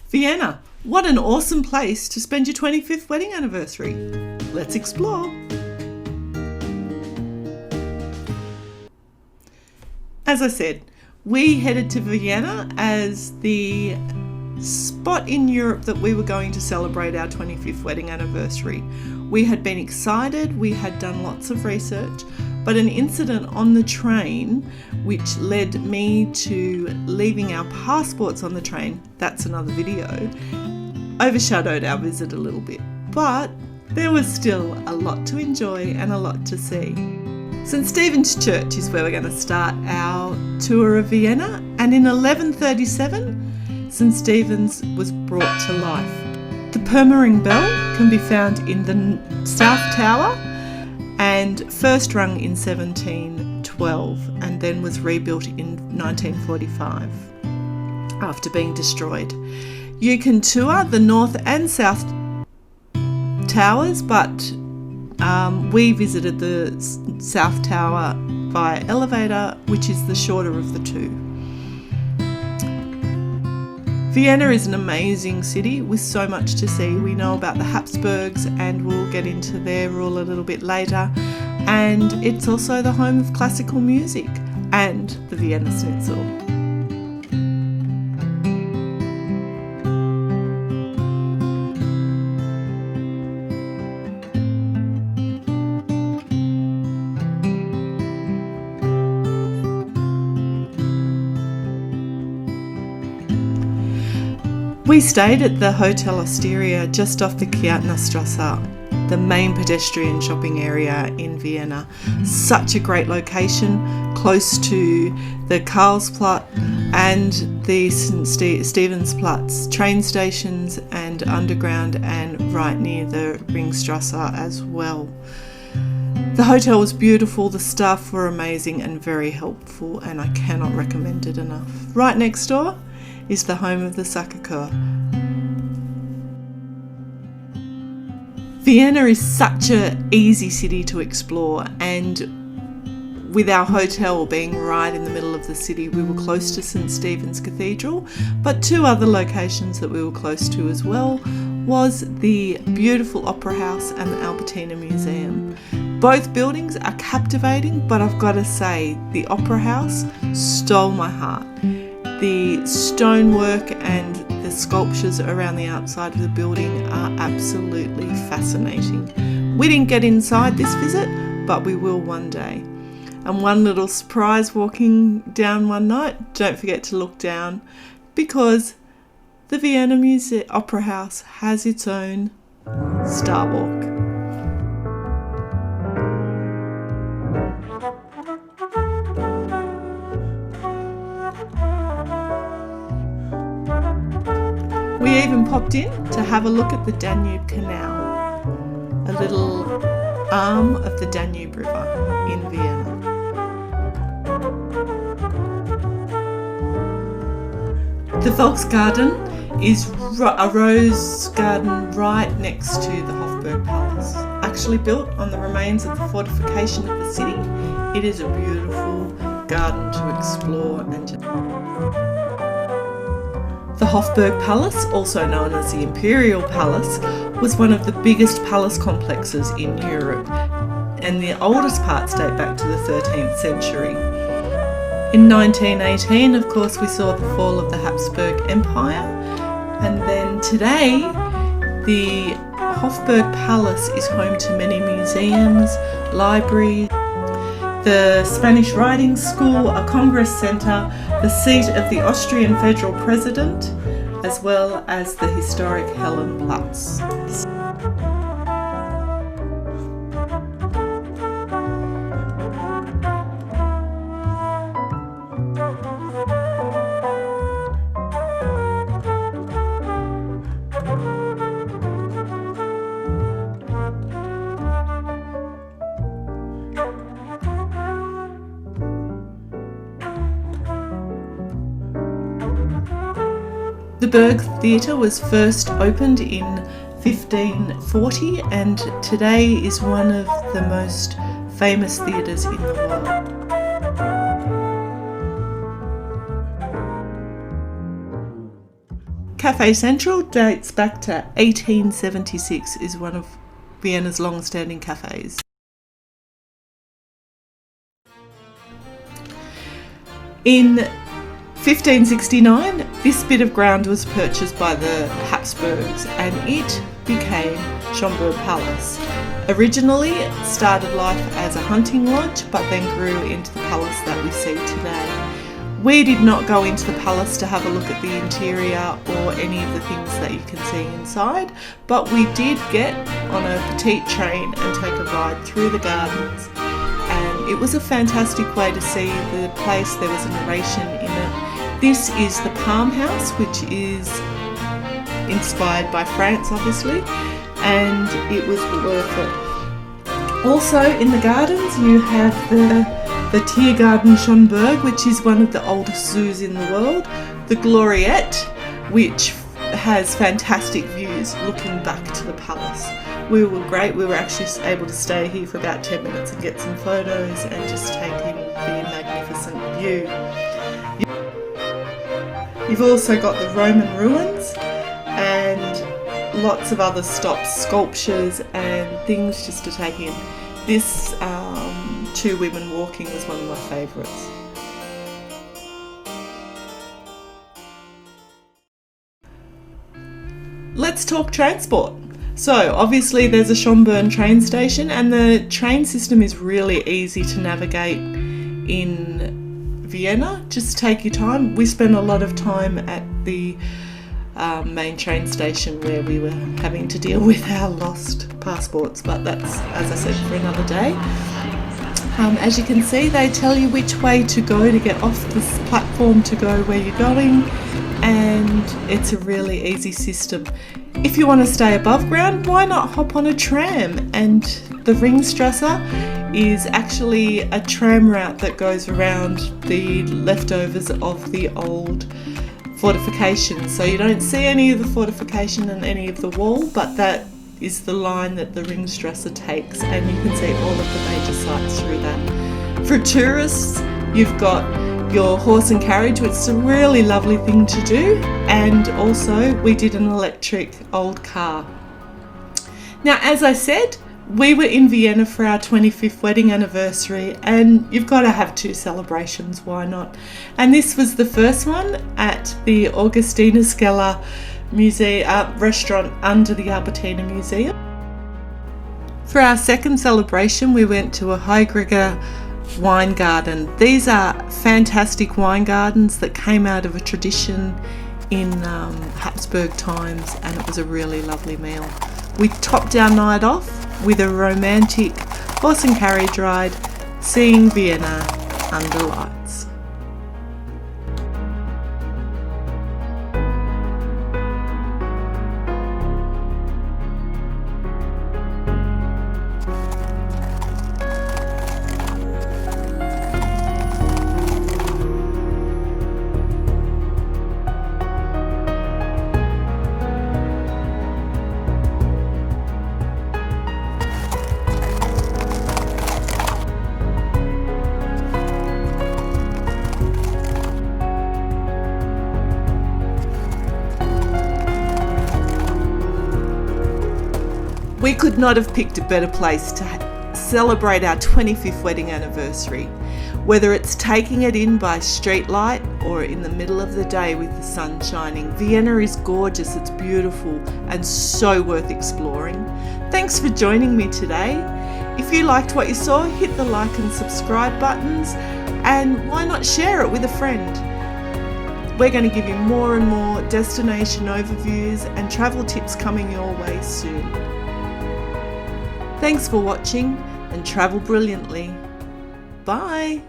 Vienna, what an awesome place to spend your 25th wedding anniversary. Let's explore. As I said, we headed to Vienna as the spot in Europe that we were going to celebrate our 25th wedding anniversary. We had been excited, we had done lots of research, but an incident on the train which led me to leaving our passports on the train, that's another video, overshadowed our visit a little bit. But there was still a lot to enjoy and a lot to see. St. Stephen's Church is where we're going to start our tour of Vienna, and in 1137 St. Stephen's was brought to life. The Purmerring Bell can be found in the South Tower and first rung in 1712 and then was rebuilt in 1945 after being destroyed. You can tour the North and South Towers, but we visited the South Tower via elevator, which is the shorter of the two. Vienna is an amazing city with so much to see. We know about the Habsburgs and we'll get into their rule a little bit later. And it's also the home of classical music and the Vienna Schnitzel. We stayed at the Hotel Osteria just off the Kärntnerstrasse, the main pedestrian shopping area in Vienna. Such a great location, close to the Karlsplatz and the St. Stephensplatz train stations and underground, and right near the Ringstrasse as well. The hotel was beautiful, the staff were amazing and very helpful, and I cannot recommend it enough. Right next door is the home of the Cercles. Vienna is such an easy city to explore, and with our hotel being right in the middle of the city, we were close to St. Stephen's Cathedral, but two other locations that we were close to as well was the beautiful Opera House and the Albertina Museum. Both buildings are captivating, but I've got to say, the Opera House stole my heart. The stonework and the sculptures around the outside of the building are absolutely fascinating. We didn't get inside this visit, but we will one day. And one little surprise walking down one night, don't forget to look down, because the Vienna Opera House has its own Star Walk. We even popped in to have a look at the Danube Canal, a little arm of the Danube River in Vienna. The Volksgarten is a rose garden right next to the Hofburg Palace. Actually built on the remains of the fortification of the city, it is a beautiful garden to explore and to... The Hofburg Palace, also known as the Imperial Palace, was one of the biggest palace complexes in Europe, and the oldest parts date back to the 13th century. In 1918, of course, we saw the fall of the Habsburg Empire, and then today, the Hofburg Palace is home to many museums, libraries, the Spanish Riding School, a Congress Centre, the seat of the Austrian Federal President, as well as the historic Hellenplatz. The Berg Theatre was first opened in 1540 and today is one of the most famous theatres in the world. Café Central dates back to 1876, is one of Vienna's long-standing cafes. In 1569, this bit of ground was purchased by the Habsburgs and it became Schönbrunn Palace. Originally, it started life as a hunting lodge, but then grew into the palace that we see today. We did not go into the palace to have a look at the interior or any of the things that you can see inside, but we did get on a petite train and take a ride through the gardens. And it was a fantastic way to see the place. There was a narration in it. This is the Palm House, which is inspired by France, obviously, and it was worth it. Also in the gardens you have the Tiergarten Schönberg, which is one of the oldest zoos in the world, the Gloriette, which has fantastic views looking back to the palace. We were great. We were actually able to stay here for about 10 minutes and get some photos and just take in the magnificent view. You've also got the Roman ruins and lots of other stops, sculptures and things just to take in. This two women walking was one of my favourites. Let's talk transport. So obviously there's a Schönbrunn train station and the train system is really easy to navigate in Vienna. Just take your time. We spent a lot of time at the main train station where we were having to deal with our lost passports, but that's, as I said, for another day. As you can see, they tell you which way to go to get off this platform to go where you're going, and it's a really easy system. If you want to stay above ground, why not hop on a tram? And the Ringstrasse is actually a tram route that goes around the leftovers of the old fortifications. So you don't see any of the fortification and any of the wall, but that is the line that the Ringstrasse takes, and you can see all of the major sites through that. For tourists, you've got your horse and carriage, which is a really lovely thing to do, and also we did an electric old car. Now, as I said, we were in Vienna for our 25th wedding anniversary, and you've got to have two celebrations, why not? And this was the first one at the Augustiner Skeller restaurant under the Albertina Museum. For our second celebration, we went to a Heuriger wine garden. These are fantastic wine gardens that came out of a tradition in Habsburg times, and it was a really lovely meal. We topped our night off with a romantic horse and carriage ride, seeing Vienna under lights. We could not have picked a better place to celebrate our 25th wedding anniversary. Whether it's taking it in by streetlight or in the middle of the day with the sun shining, Vienna is gorgeous, it's beautiful and so worth exploring. Thanks for joining me today. If you liked what you saw, hit the like and subscribe buttons, and why not share it with a friend? We're going to give you more and more destination overviews and travel tips coming your way soon. Thanks for watching and travel brilliantly. Bye.